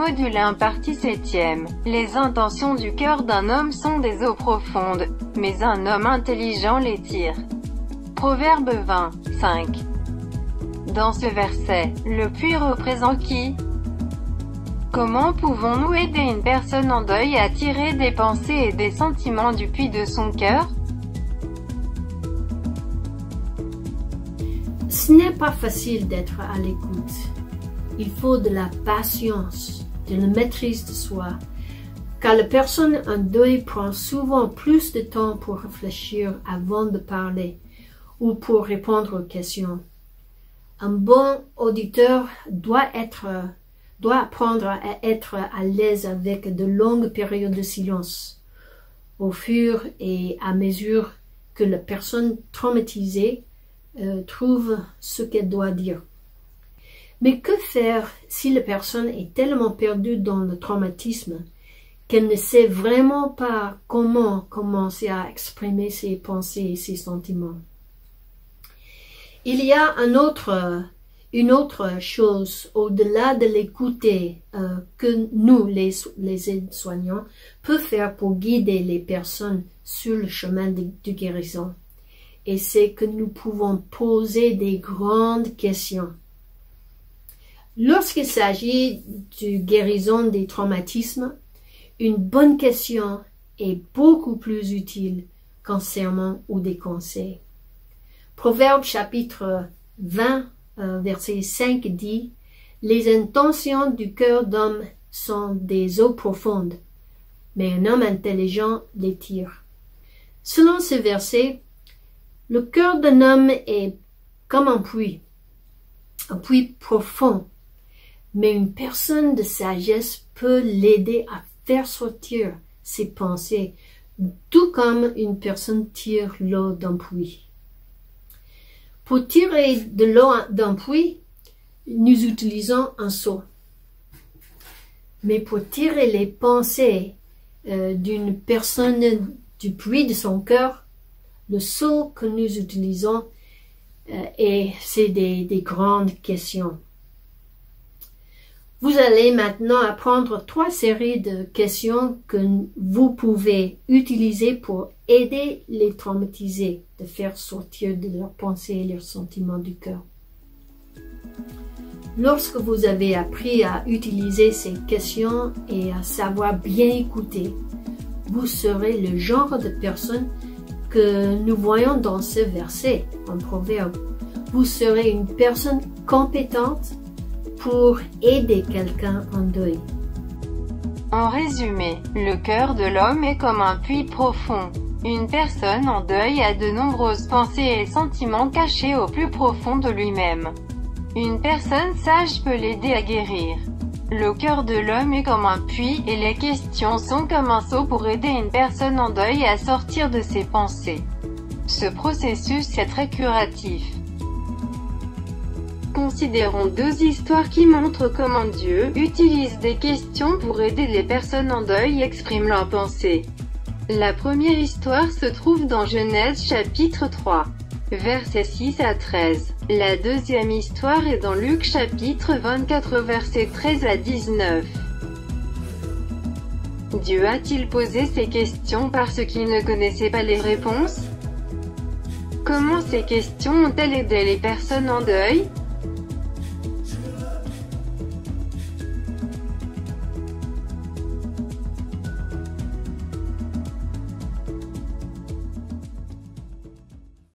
Module 1 partie 7e. Les intentions du cœur d'un homme sont des eaux profondes, mais un homme intelligent les tire. Proverbe 20, 5. Dans ce verset, le puits représente qui? Comment pouvons-nous aider une personne en deuil à tirer des pensées et des sentiments du puits de son cœur? Ce n'est pas facile d'être à l'écoute. Il faut de la patience, de la maîtrise de soi, car la personne en deuil prend souvent plus de temps pour réfléchir avant de parler ou pour répondre aux questions. Un bon auditeur doit apprendre à être à l'aise avec de longues périodes de silence, au fur et à mesure que la personne traumatisée trouve ce qu'elle doit dire. Mais que faire si la personne est tellement perdue dans le traumatisme qu'elle ne sait vraiment pas comment commencer à exprimer ses pensées et ses sentiments? Il y a une autre chose au-delà de l'écouter que nous, les aides-soignants, peut faire pour guider les personnes sur le chemin de guérison. Et c'est que nous pouvons poser des grandes questions. Lorsqu'il s'agit de guérison des traumatismes, une bonne question est beaucoup plus utile qu'un sermon ou des conseils. Proverbe chapitre 20, verset 5 dit « Les intentions du cœur d'homme sont des eaux profondes, mais un homme intelligent les tire. » Selon ce verset, le cœur d'un homme est comme un puits profond, mais une personne de sagesse peut l'aider à faire sortir ses pensées, tout comme une personne tire l'eau d'un puits. Pour tirer de l'eau d'un puits, nous utilisons un seau. Mais pour tirer les pensées d'une personne du puits de son cœur, le seau que nous utilisons, c'est des grandes questions. Vous allez maintenant apprendre 3 séries de questions que vous pouvez utiliser pour aider les traumatisés de faire sortir de leurs pensées et leurs sentiments du cœur. Lorsque vous avez appris à utiliser ces questions et à savoir bien écouter, vous serez le genre de personne que nous voyons dans ce verset en Proverbe. Vous serez une personne compétente pour aider quelqu'un en deuil. En résumé, le cœur de l'homme est comme un puits profond. Une personne en deuil a de nombreuses pensées et sentiments cachés au plus profond de lui-même. Une personne sage peut l'aider à guérir. Le cœur de l'homme est comme un puits et les questions sont comme un seau pour aider une personne en deuil à sortir de ses pensées. Ce processus est très curatif. Considérons 2 histoires qui montrent comment Dieu utilise des questions pour aider les personnes en deuil à exprimer leurs pensées. La première histoire se trouve dans Genèse chapitre 3, versets 6 à 13. La deuxième histoire est dans Luc chapitre 24 versets 13 à 19. Dieu a-t-il posé ces questions parce qu'il ne connaissait pas les réponses? Comment ces questions ont-elles aidé les personnes en deuil?